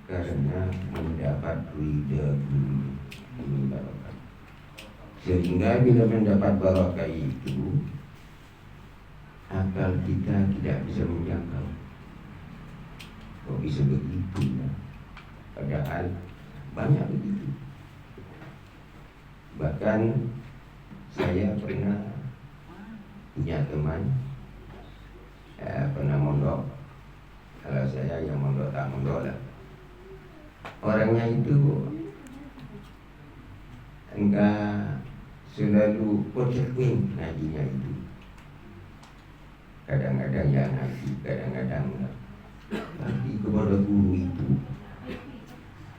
karena mendapat ridha guru. Ini barokah. Sehingga bila mendapat barokah itu, akal kita tidak bisa menjangkau. Kok bisa begitu ya? Padahal banyak begitu. Bahkan saya pernah punya teman pernah mondok. Kalau saya yang mondok tak mondok lah. Orangnya itu enggak selalu konsekuen ngajinya itu. Kadang-kadang ya ngaji, kadang-kadang enggak. Tapi kepada guru itu,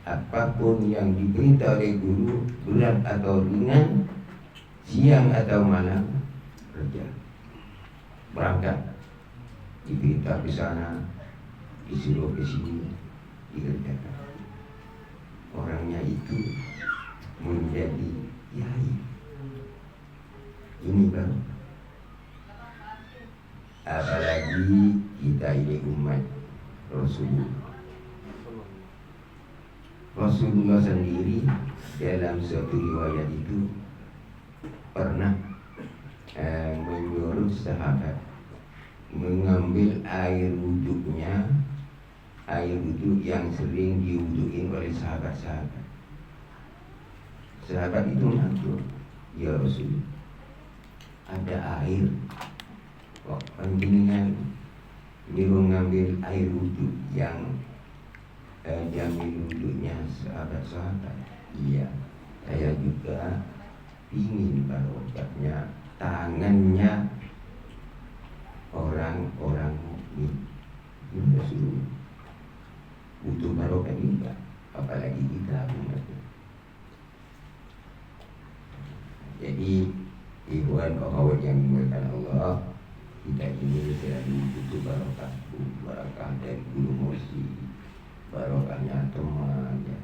apapun yang diberitahu oleh guru, berat atau ringan, siang atau malam, kerja, berangkat, diberita ke sana, disuruh ke sini, dikerjakan. Orangnya itu menjadi kiai. Ini baru. Apalagi kita ini umat Rasulullah sendiri dalam suatu riwayat itu pernah menyuruh sahabat mengambil air wuduknya, air wuduk yang sering diwudukin oleh sahabat-sahabat. Sahabat itu mengatur, ya Rasul, ada air kok panjenengan nyuruh ngambil air wuduk yang jamin wuduknya sahabat-sahabat. Iya, saya juga ingin barokahnya tangannya orang-orang mukmin. Ini Rasul butuh barokah juga, apalagi kita umatnya. Jadi ikhwan akhwat yang dimuliakan Allah, kita ini selalu butuh barokah dari guru mursi, barokahnya teman ya.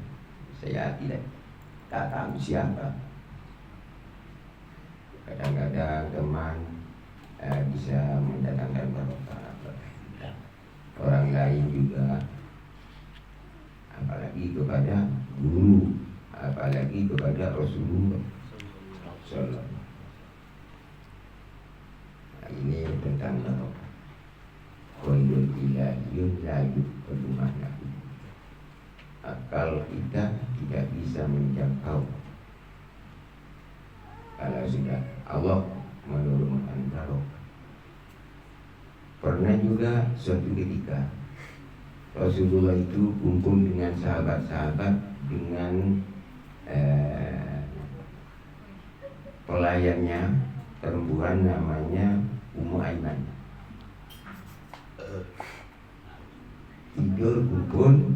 Saya tak tahu siapa. Kadang-kadang teman bisa mendatangkan barokah kita. Orang lain juga, apalagi kepada guru, apalagi kepada Rasulullah Sallallahu. Nah, ini tentang barokah. Qaulul ilahiyun la yuqadu ma'nahu. Akal kita tidak bisa menjangkau kalau sudah Allah menurunkan barokah. Pernah juga suatu ketika Rasulullah itu kumpul dengan sahabat-sahabat dengan pelayannya perempuan namanya Ummu Aiman. Tidur kumpul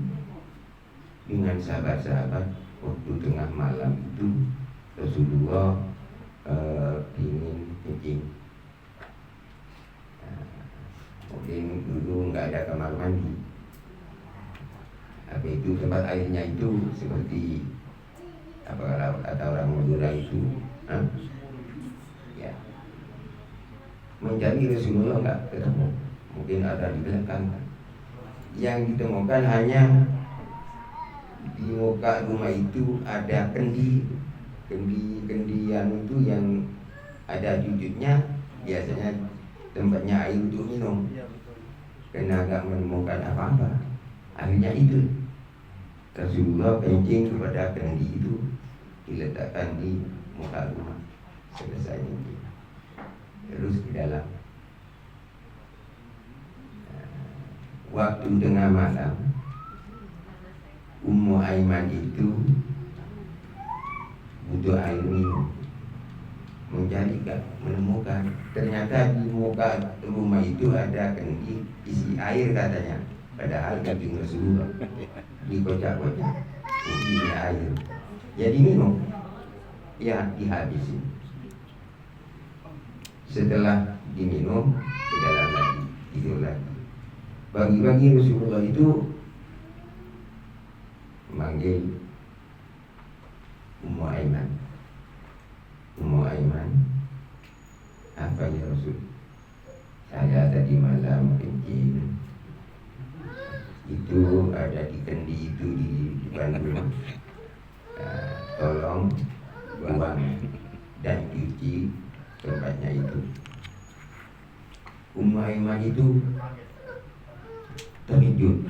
dengan sahabat-sahabat waktu tengah malam itu Rasulullah ingin kencing. Mungkin dulu nggak ada kamar mandi. Apa itu tempat airnya itu seperti apa kalau kata orang Madura itu, ya, mencari Rasulullah nggak ketemu. Mungkin ada di belakang. Yang ditemukan hanya di muka rumah itu ada kendi yang itu yang ada jujutnya, biasanya tempatnya air untuk minum. Karena agak menemukan apa-apa, akhirnya itu Rasulullah kencing kepada kendi itu, diletakkan di muka rumah. Selesai itu terus di dalam. Waktu tengah malam Ummu Aiman itu butuh air minum, mencari menemukan, ternyata di muka rumah itu ada kendi isi air katanya, padahal daging Rasulullah dikocak-kocak ini air, jadi minum, ya dihabisin. Setelah diminum ke dalam lagi, tidur lagi. Bagi-bagi Rasulullah itu memanggil Ummu Aiman. Ummu Aiman, apa ya Rasul? Saya tadi malam kencing. itu ada di kendi itu di Bandung. Tolong buang dan cuci tempatnya itu. Ummu Aiman itu terkejut.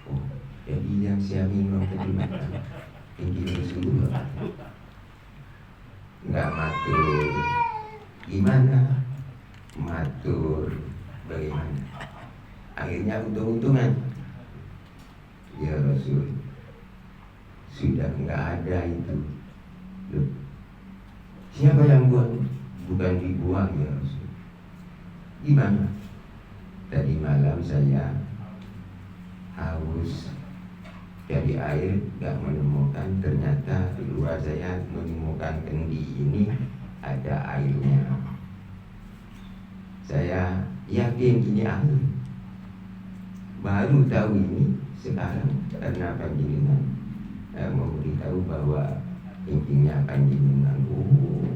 Oh, jadi yang saya minum tadi makan tinggi Rasulullah. Nggak matur gimana, matur bagaimana. Akhirnya untung-untungan, ya Rasul, sudah nggak ada itu. Loh, siapa yang buang? Bukan dibuang ya Rasul. Gimana? Tadi malam saya haus dari air, gak menemukan. Ternyata di luar saya menemukan kendi ini ada airnya. Saya yakin ini air. Baru tahu ini sekarang karena panjenengan memberitahu bahwa intinya panjenengan. Oh,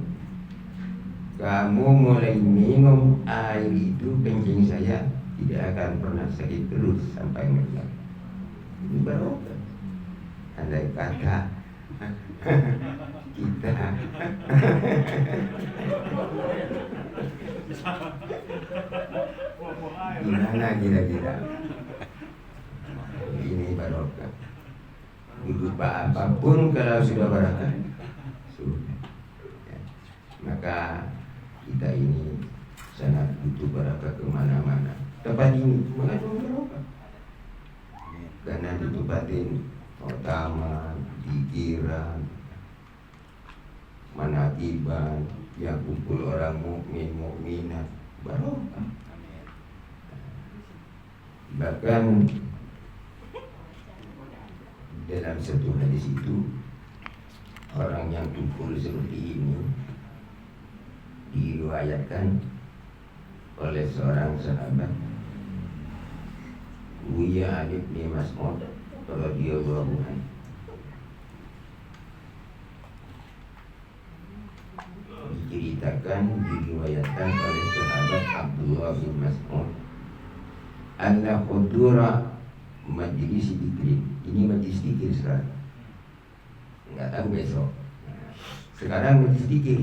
kamu mulai minum air itu, kencing saya tidak akan pernah sakit terus sampai meninggal. Ini barokah. Andai kata kita gimana kira-kira? Ini barokah. Berupa apapun kalau sudah barokah, sudah. Ya. Maka kita ini sangat butuh barokah kemana-mana. Tempat ini mengandung barokah. Karena ditempatin utama, pikiran, manakiban, yang kumpul orang mukmin mukminat, barokah. Bahkan dalam satu hadis itu, orang yang kumpul seperti ini diriwayatkan oleh seorang sahabat, Buya bin Mas'ud radhiyallahu anhu. Diceritakan, diriwayatkan oleh sahabat Abdullah bin Mas'ud, anna hudura majlis dzikir. Ini majlis dzikir sekarang. Enggak tahu besok. Sekarang majlis dzikir.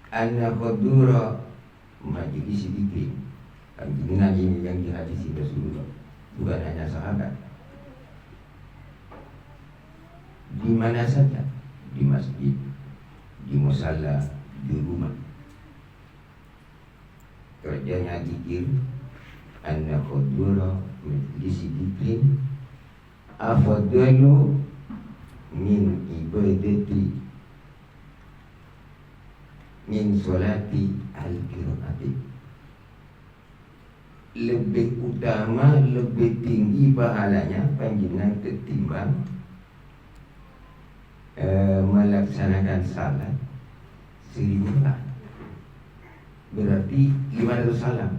Anna hudura majlis dzikir. Panjenengan ini yang dihadisi Rasulullah, bukan hanya sahabat. Di mana saja, di masjid, di musalla, di rumah, kerjanya zikir. Anna hudura majlis dzikir afdalu min ibadati min sholati al-qiraati. Lebih utama, lebih tinggi pahalanya panjenengan ketimbang melaksanakan salat 1000 kali. Berarti 500 salam.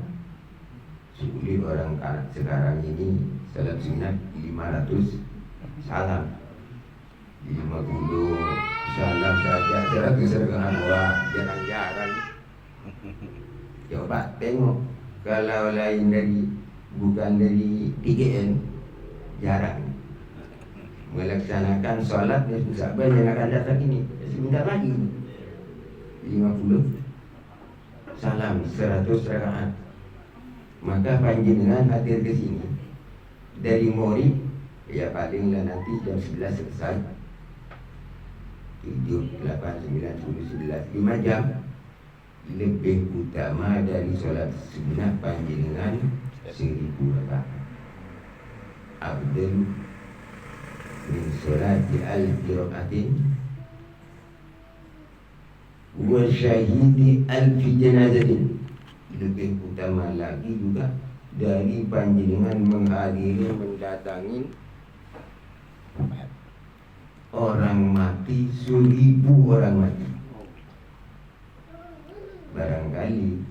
Sulit orang sekarang ini salat sunat 500 salam, 50 salam saja 100 dua, jarang-jarang. Coba tengok, kalau lain dari, bukan dari TGN, jarang melaksanakan sholat. Sahabat yang akan datang ini sebentar lagi 50 salam 100 rakaat. Maka panjenengan hadir ke sini dari Mori, ya palinglah nanti jam 11 selesai. 7, 8, 9, 10, 11, 5 jam. Lebih utama dari sholat sunnah panjenengan 1000 rakaat. Abdul min sholati al-qiraatin wa syahidi alfi janazatin. Lebih utama lagi juga dari panjenengan menghadiri, mendatangi orang mati 1000 orang mati. Barangkali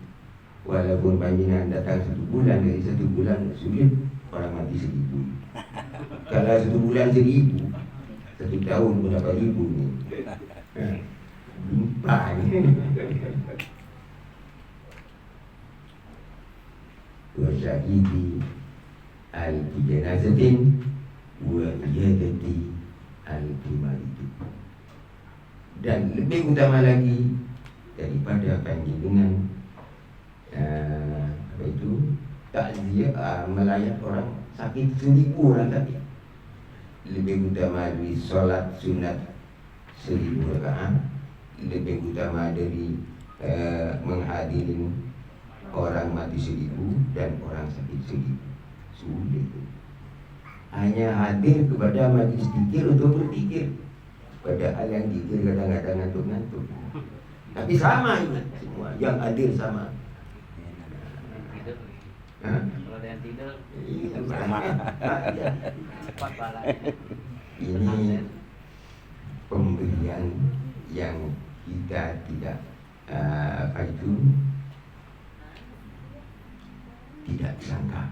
walaupun panjenengan datang 1 bulan, dari 1 bulan sulit orang mati 1000. Kalau 1 bulan 1000, 1 tahun berapa ribu nih? Lupa nih. Wasyahidi alfi janazatin wa iyadati alfi maridin. Dan lebih utama lagi daripada panjenengan apa itu takziah melayat orang sakit 1000 orang tadi, lebih utama dari solat sunat 1000 rakaat, lebih utama dari menghadiri orang mati 1000 dan orang sakit 1000. Sulit. Hanya hadir kepada majlis zikir untuk berpikir. Padahal yang zikir kadang-kadang ngantuk-ngantuk. Tapi sama ini semua, yang hadir sama. Kalau ada yang tidur, sama. Ini pemberian yang kita tidak tidak sangka,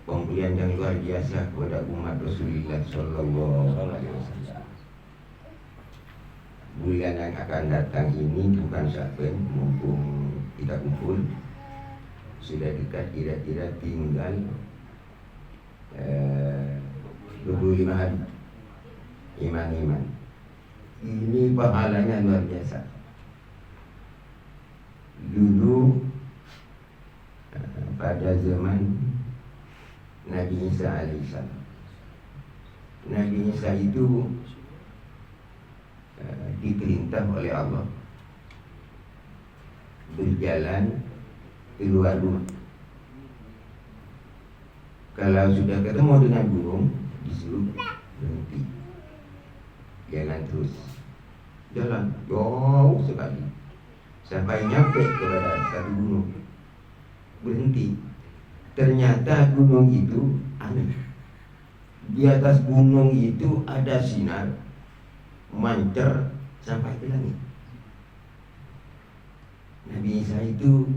pemberian yang luar biasa kepada umat Rasulullah Sallallahu Alaihi Wasallam. Bulan yang akan datang ini bukan saben, mumpung kita kumpul sudah dekat, kira-kira tinggal 25 hari. Iman-iman ini pahalanya luar biasa. Dulu pada zaman Nabi Isa alaihissalam, Nabi Isa itu diperintah oleh Allah berjalan keluar rumah. Kalau sudah ketemu dengan gunung, disuruh berhenti, jangan terus jalan jauh sekali sampai nyampe kepada satu gunung, berhenti. Ternyata gunung itu aneh. Di atas gunung itu ada sinar mancer sampai ke langit. Nabi Isa itu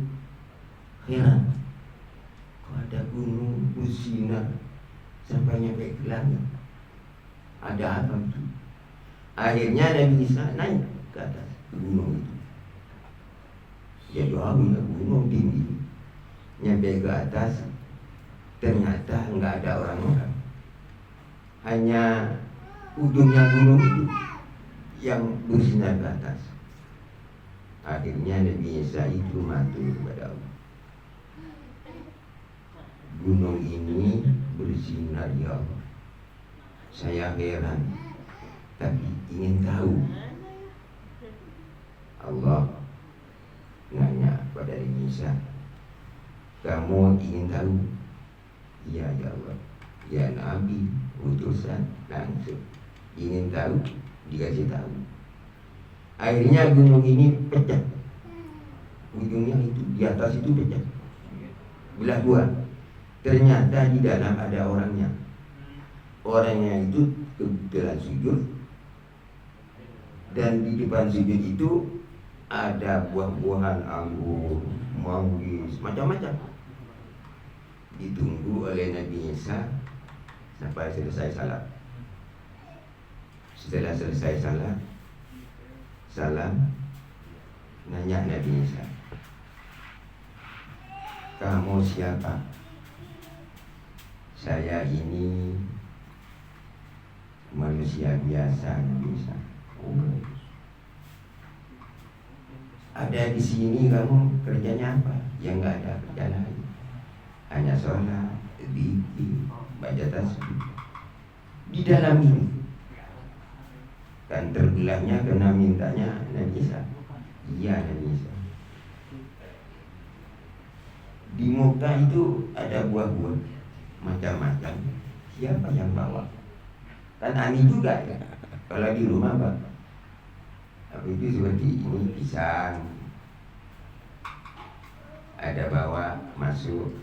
heran, kok ada gunung bersinar sampai nyampe ke langit, ada apa itu? Akhirnya Nabi Isa naik ke atas gunung itu. Ya doangnya gunung tinggi, nyampe ke atas, ternyata nggak ada orang-orang, hanya ujungnya gunung itu yang bersinar ke atas. Akhirnya Nabi Isa itu matur kepada Allah, gunung ini bersinar ya Allah, saya heran tapi ingin tahu. Allah nanya pada Nabi Isa, kamu ingin tahu? Iya ya Allah, ya Nabi utusan langsung ingin tahu, dikasih tahu. Akhirnya gunung ini pecah, ujungnya itu di atas itu pecah, belah dua. Ternyata di dalam ada orangnya. Orangnya itu kebetulan sujud, dan di depan sujud itu ada buah-buahan anggur, manggis, macam-macam. Ditunggu oleh Nabi Isa sampai selesai salat. Setelah selesai salat, salam, nanya Nabi Isa, kamu siapa? Saya ini manusia biasa, Nabi Isa. Oh. Ada di sini kamu kerjanya apa? Ya nggak ada kerja lain, hanya sholat, zikir, baca tasbih. Di dalam ini kan terbelahnya kena mintanya Nabi Isa. Iya Nabi Isa. Di muka itu ada buah-buah macam-macam. Siapa yang bawa? Kan aneh juga ya. Kalau di rumah Pak, apa itu seperti ini pisang, ada bawa masuk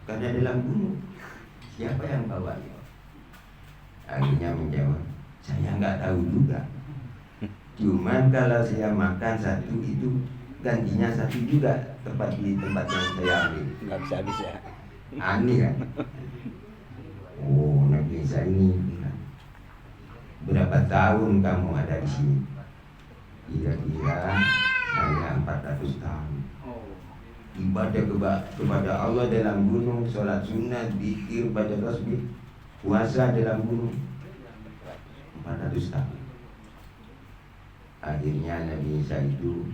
karena dalam gunung. Siapa yang bawa? Akhirnya menjawab, saya nggak tahu juga. Cuman kalau saya makan satu itu gantinya satu juga tepat di tempat yang saya ambil. Nggak bisa habis ya. Aneh kan? Oh, Nabi Isa ini bilang, berapa tahun kamu ada di sini? Kira-kira saya 400 tahun. ibadah kepada Allah dalam gunung, sholat sunnah, zikir, baca tasbih, puasa dalam gunung 400 tahun. Akhirnya Nabi Isa itu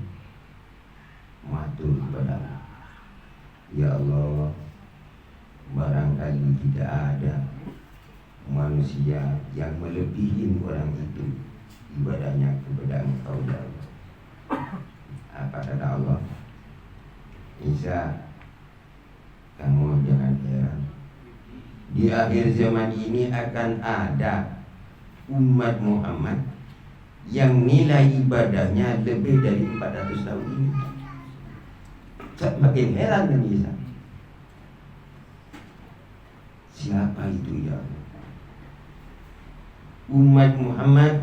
matur kepada Allah, ya Allah, barangkali tidak ada manusia yang melebihi orang itu ibadahnya kepada Engkau ya Allah. Apa kata Allah? Isa, kamu jangan heran, di akhir zaman ini akan ada umat Muhammad yang nilai ibadahnya lebih dari 400 tahun ini. Makin heran kan Isa. Siapa itu ya Allah? Umat Muhammad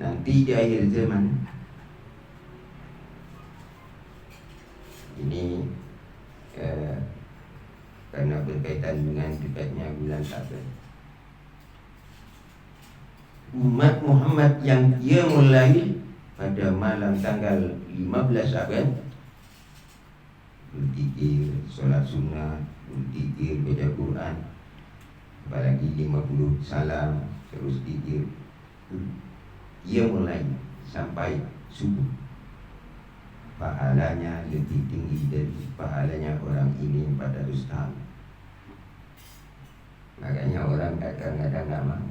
nanti di akhir zaman ini karena berkaitan dengan dekatnya bulan Syaban. Umat Muhammad yang ia mulai pada malam tanggal 15 Syaban berzikir, sholat sunnah, berzikir, baca Quran, apalagi 50 salam, terus zikir. Ia mulai sampai subuh. Pahalanya lebih tinggi dari pahalanya orang ini 400 tahun. Makanya orang kadang-kadang nggak mau.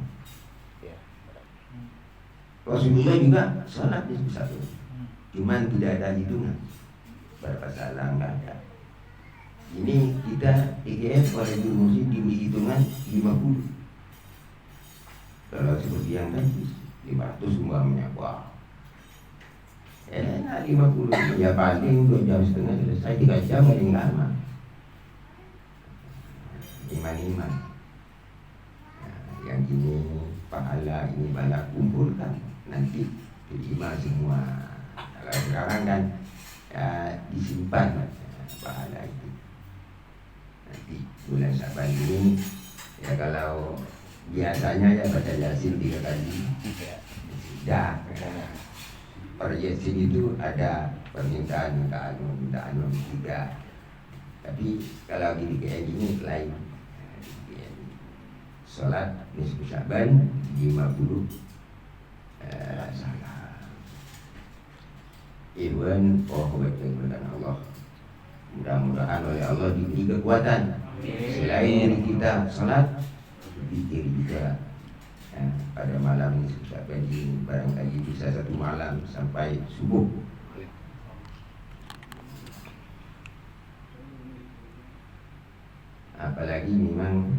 Rasulullah juga sholat di satu, cuman tidak ada hitungan berapa salam, nggak ada. Ini kita IGF oleh Guru Muslim diberi hitungan 50. Kalau seperti yang tadi 500 umpamanya, wah, 50 ya paling 2 jam setengah selesai, 3 jam paling lama. Iman-iman. Nah, yang ini pahala, ini banyak kumpulkan, nanti terima semua. Kalau sekarang kan ya, disimpan pahala itu. Nanti bulan Syaban ini ya, kalau biasanya ya baca Yasin 3 kali sudah. Per Yasin itu ada permintaan juga. Tapi kalau gini kayak gini lain. Sholat nisfu Syaban 50 salam. Iwan dengan Allah. Mudah-mudahan oleh Allah diberi kekuatan. Selain dari kita sholat, zikir juga. Pada malam nisfu Syaban ini barangkali bisa 1 malam sampai subuh. Apalagi memang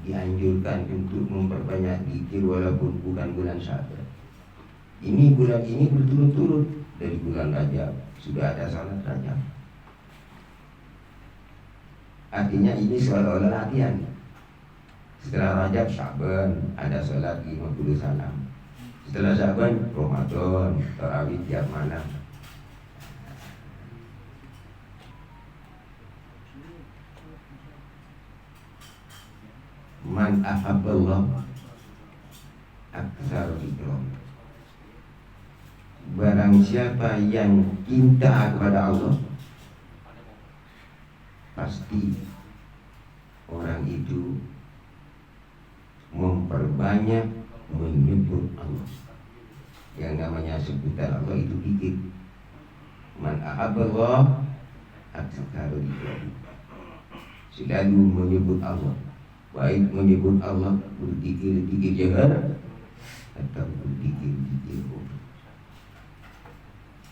dianjurkan untuk memperbanyak zikir walaupun bukan bulan Syaban. Ini bulan ini berturut-turut dari bulan Rajab sudah ada salat Rajab. Artinya ini seolah-olah latihan. Setelah Rajab Syaban ada salat 50 salam. Setelah Syaban Ramadan tarawih tiap malam. Man ahabballah aktsar dzikra. Barang siapa yang cinta kepada Allah, pasti orang itu memperbanyak menyebut Allah. Yang namanya sebutan Allah itu zikir. Man ahabballah aktsar dzikra. Selalu menyebut Allah. Baik menyebut Allah berzikir jahar atau berzikir khufya.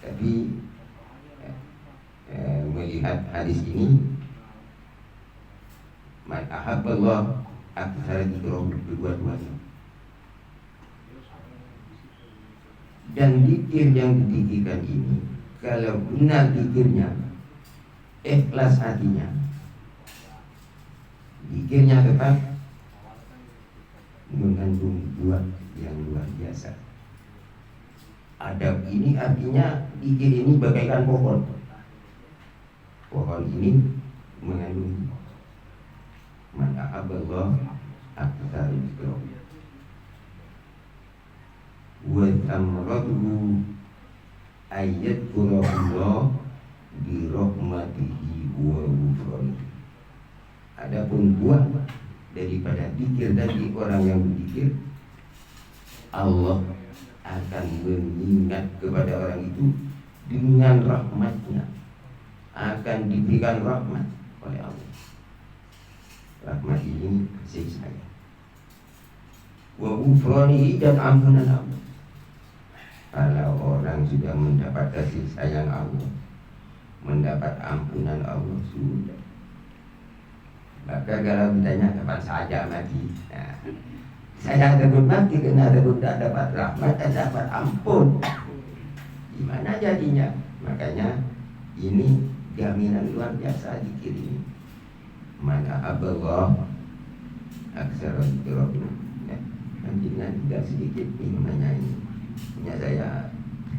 Tapi melihat hadis ini, man ahabballah aktsara dzikrahu, kedua-duanya. Dan zikir yang dizikirkan ini, kalau benar zikirnya, ikhlas hatinya, zikirnya tetap mengandung buah yang luar biasa. Adab ini artinya zikir ini bagaikan pohon. Pohon ini mengandung man ahabballah aktsara dzikrahu. Wa thamratuhu ayat kurahullah bi rahmatihi wa ghufranihi. Adapun buah daripada zikir tadi, orang yang berzikir, Allah akan mengingat kepada orang itu dengan rahmatnya, akan diberikan rahmat oleh Allah. Rahmat ini kasih sayang, wa ghufranihi, dan ampunan Allah. Kalau orang sudah mendapat kasih sayang Allah, mendapat ampunan Allah, sudah. Maka kalau ditanya kapan saja mati, nah, saya takut mati karena takut tak dapat rahmat dan dapat ampun. Gimana jadinya? Makanya ini jaminan luar biasa zikir ini. Mana aballah aksara dzikra. Ya, jangan tidak sedikit minumannya ini. Punya saya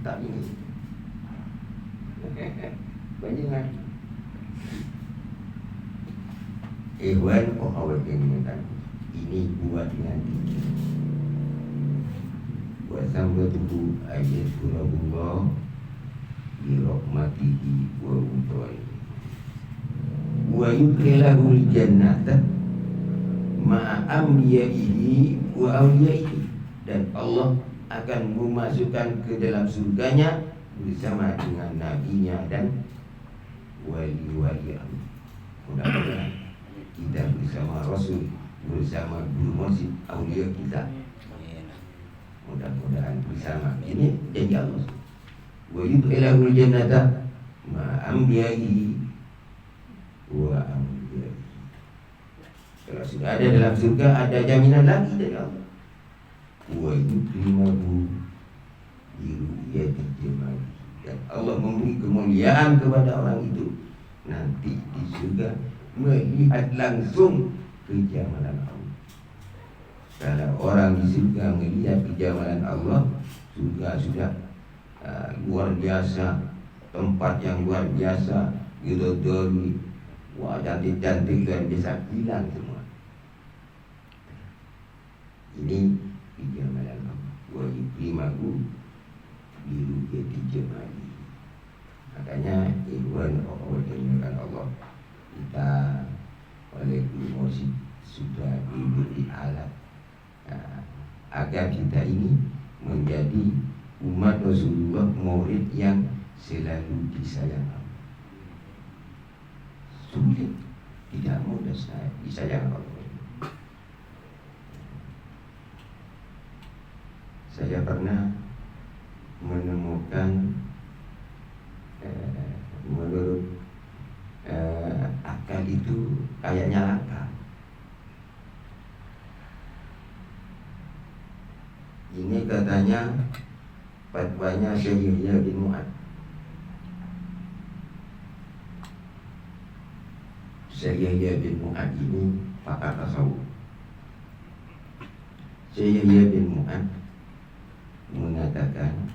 tak ini. Banyak. Ikhwan akhwat yang dimuliakan, ini buat nanti. Wa sambatuhu ayat surahullah bi rahmatihi wa ghufranihi wa yudkhilahul jannata ma'a anbiya'ihi wa awliyaihi, dan Allah akan memasukkan ke dalam surganya bersama dengan nabinya dan wali-wali Allah. Mudah-mudahan kita bersama Rasul, bersama guru mursyid aulia kita, mudah-mudahan bersama. Ini janji Allah. Wa yudkhilahul jannata ma'a anbiya'ihi wa awliyaihi. Kalau sudah ada dalam surga, ada jaminan lagi dari Allah. Wa yukrimahu bi ru'yati jamali, dan Allah memberi kemuliaan kepada orang itu nanti di surga, melihat langsung kejamalan Allah. Kalau orang di surga melihat kejamalan Allah, surga sudah luar biasa, tempat yang luar biasa, bidadari, wah cantik-cantik luar biasa, hilang semua. Ini kejamalan Allah. Wa yukrimahu bi ru'yati jamali. Makanya ikhwan akhwat Allah, kita oleh guru mursyid sudah diberi alat agar kita ini menjadi umat Rasulullah, murid yang selalu disayang Allah. Sulit, tidak mudah disayang Allah. Saya pernah menemukan menurut akal itu kayaknya langka. Ini katanya fatwanya Syekh Yahya bin Mu'ad. Syekh Yahya bin Mu'ad ini pakar tasawuf. Syekh Yahya bin Mu'ad mengatakan,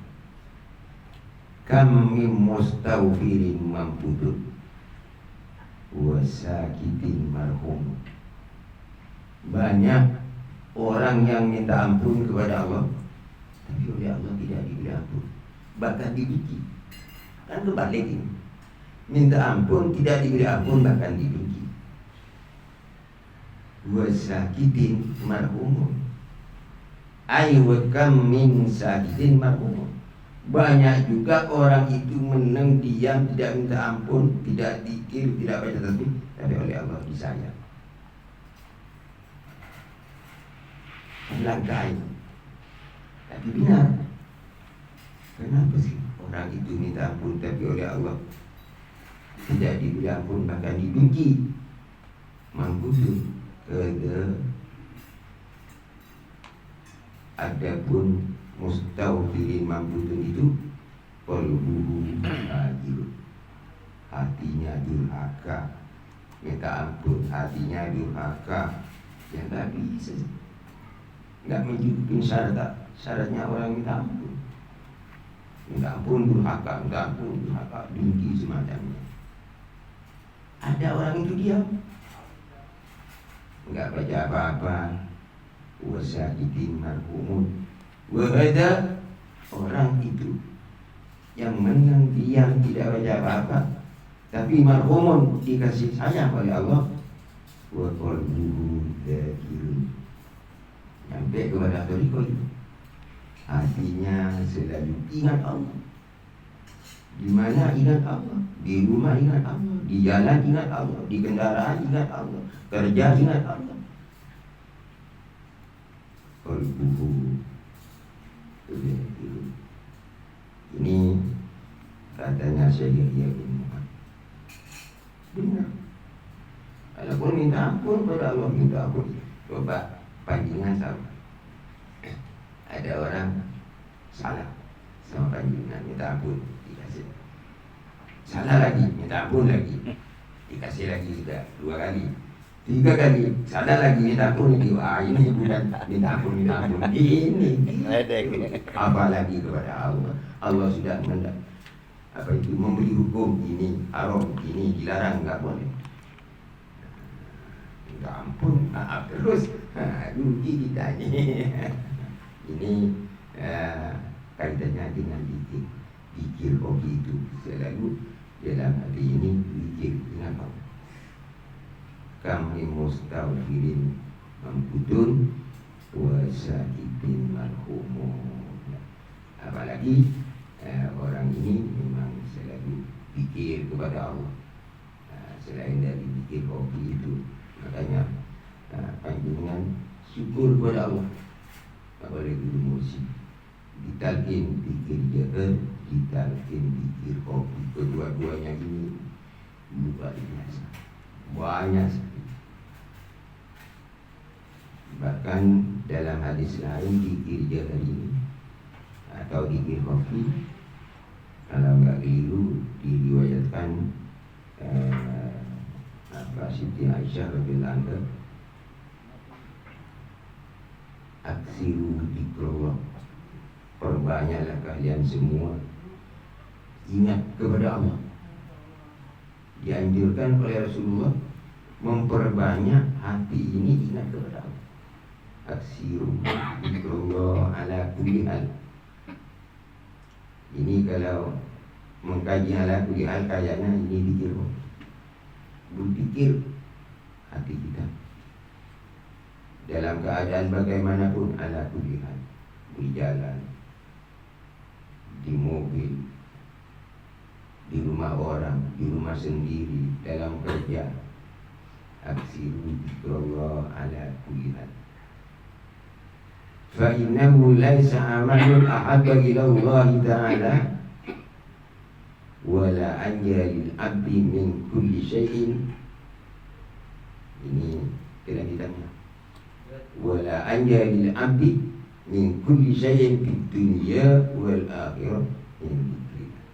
kam min mustawfirin mampudun wa sakitin marhum. Banyak orang yang minta ampun kepada Allah, tapi oleh Allah tidak diberi ampun, bahkan dibenci. Kan kebalik ini. Minta ampun tidak diberi ampun, bahkan dibenci. Wa sakitin marhum, ay wa kam min sakitin marhum. Banyak juga orang itu menang diam, tidak minta ampun, tidak zikir, tidak baca tasbih, tapi oleh Allah disayang. Langkai, tapi benar. Kenapa sih orang itu minta ampun tapi oleh Allah tidak diberi ampun, bahkan dibenci? Mangkudu kede. Adapun mustawfirin mampudun itu qalbuhu fajir, hatinya durhaka. Minta ampun, hatinya durhaka. Ya tak bisa, nggak mencukupi syaratnya orang minta ampun. Minta ampun durhaka, minta ampun durhaka, dengki semacamnya. Ada orang itu diam, nggak baca apa-apa. Wasakitin marhumun, wahada, orang itu yang menang diam tidak baca apa-apa, tapi marhumun dikasih sayang oleh Allah, wa qalbuhu dzakirun, sampai kepada toriko itu hatinya selalu ingat Allah. Di mana ingat Allah, di rumah ingat Allah, di jalan ingat Allah, di kendaraan ingat Allah, kerja ingat Allah. Qalbuhu dzakirun. Ini katanya Syekh Yahya bin Muhammad. Benar. Walaupun minta ampun pada Allah, minta ampun. Coba panjingan sama. Ada orang salah sama panjingan, minta ampun, dikasih. Salah lagi, minta ampun lagi, dikasih lagi sudah 2 kali. 3 kali, salah lagi, minta ampun lagi. Wah, ini bukan minta ampun. Ini apalagi kepada Allah. Allah sudah memberi hukum, ini haram, ini dilarang, enggak boleh. Minta ampun, maaf terus. Rugi kita ini. Ini kaitannya dengan zikir. Zikir kopi itu selalu dalam hati ini zikir dengan Allah. Kami mustaghfirin mamputun wa sa'idin marhumun. Apalagi orang ini memang selalu zikir kepada Allah. Selain dari zikir kopi itu, makanya panjungan syukur kepada Allah. Apalagi guru musik ditalkin zikir jaga, ditalkin zikir kopi, kedua-duanya ini luar biasa, banyak sekali. Bahkan dalam hadis lain zikir jaga ini atau zikir kopi, kalau nggak keliru diriwayatkan Siti Aisyah radhiyallahu anha, aksiru dzikrullah, perbanyaklah kalian semua ingat kepada Allah. Dianjurkan oleh Rasulullah memperbanyak hati ini ingat kepada Allah. Aksiru dzikrullah ala kulli hal. Ini kalau mengkaji ala kulli hal, kayaknya ini zikir. Berpikir hati kita dalam keadaan bagaimanapun, ala kulli hal, di jalan, di mobil, di rumah orang, di rumah sendiri, dalam kerja. Aksiru dzikrullah ala kulli hal. Fa innahu laisa amalun ahabba ila Allah ta'ala wala anjalil abdi min kulli syai'in. Ini kelanjutannya. Wala anjalil abdi min kulli syai'in fid dunya wal akhirah min dzikrillah.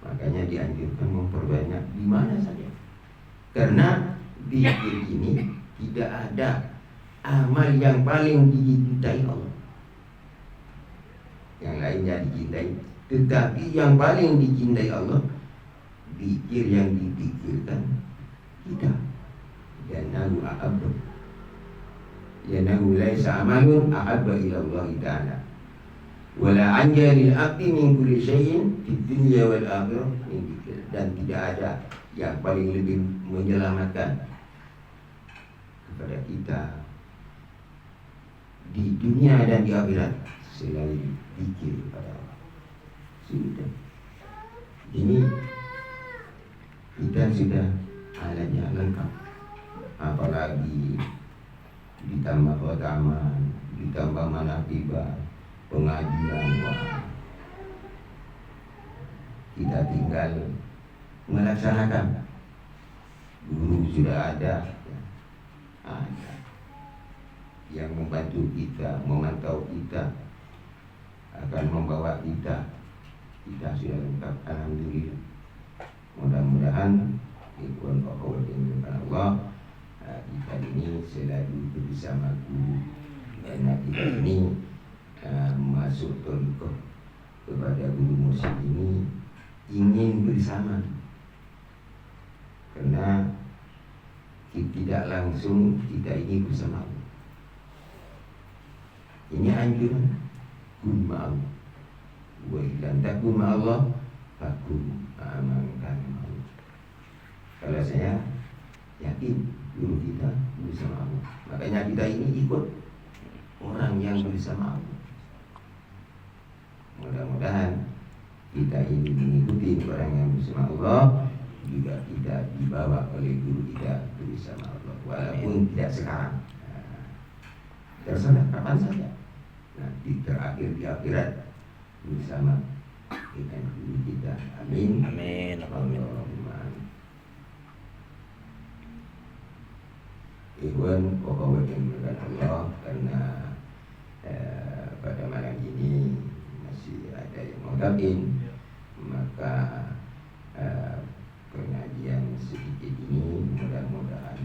Makanya dianjurkan memperbanyak di mana saja. Karena zikir ini tidak ada amal yang paling dicintai Allah. Yang lainnya dicintai, tetapi yang paling dicintai Allah zikir yang dipikirkan kita. Yanahu ahabba, yanahu laisa amalun ahabba ila Allah ta'ala wala anjalil abdi min kulli syai'in fid dunya wal akhirah min dzikr. Dan tidak ada yang paling lebih menyelamatkan kepada kita di dunia dan di akhirat selain zikir kepada Allah. Sudah. Ini kita sudah alatnya lengkap. Apalagi ditambah keutamaan, ditambah manaqibah, pengajian, wah. Kita tinggal melaksanakan. Guru sudah ada yang membantu kita, memantau kita, akan membawa kita sudah lengkap. Alhamdulillah. Mudah-mudahan ikhwan akhwat yang Allah, kita ini selalu bersama guru, karena kita ini masuk thariqah kepada guru musik ini ingin bersama, karena tidak langsung kita ini bersama Allah. Ini anjuran kun ma'allah. Wa ilan takun ma'allah fakun amankan Allah. Kalau saya yakin guru kita bersama Allah, makanya kita ini ikut orang yang bersama Allah. Mudah-mudahan kita ini mengikuti orang yang bersama Allah, juga kita dibawa oleh guru kita bersama Allah, walaupun tidak sekarang. Terserah kapan saja. Nanti terakhir di akhirat bersama dengan guru kita. Amin. Amin. Allahumma. Ikhwan pokok yang dimuliakan Allah, karena pada malam ini masih ada yang mau takin, maka pengajian sedikit ini mudah-mudahan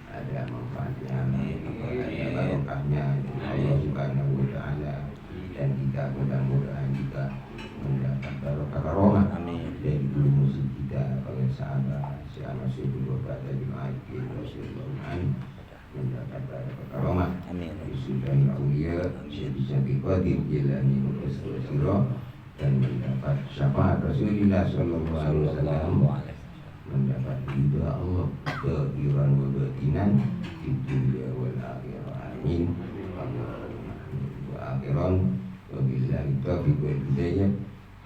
ada manfaatnya, ada barokahnya Allah Subhanahu wa taala, dan kita mudah-mudahan juga mendapat barokah karomah dari guru musik kita, oleh sahabat Syekh Masyhur Bapak Haji Ma'ikil Rasulullah, mendapat barokah karomah. Disudahi aulia Syekh Qadir Jilani Muqtasir, dan mendapat syafaat Rasulullah sallallahu alaihi wasallam, mendapat ridha Allah zahiran wa batinan di dunia wal akhirah. Amin. Allahumma wa akhiran wa billahi taufiq wal hidayah.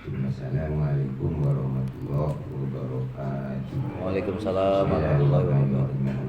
Assalamualaikum warahmatullahi wabarakatuh. Waalaikumsalam warahmatullahi wabarakatuh.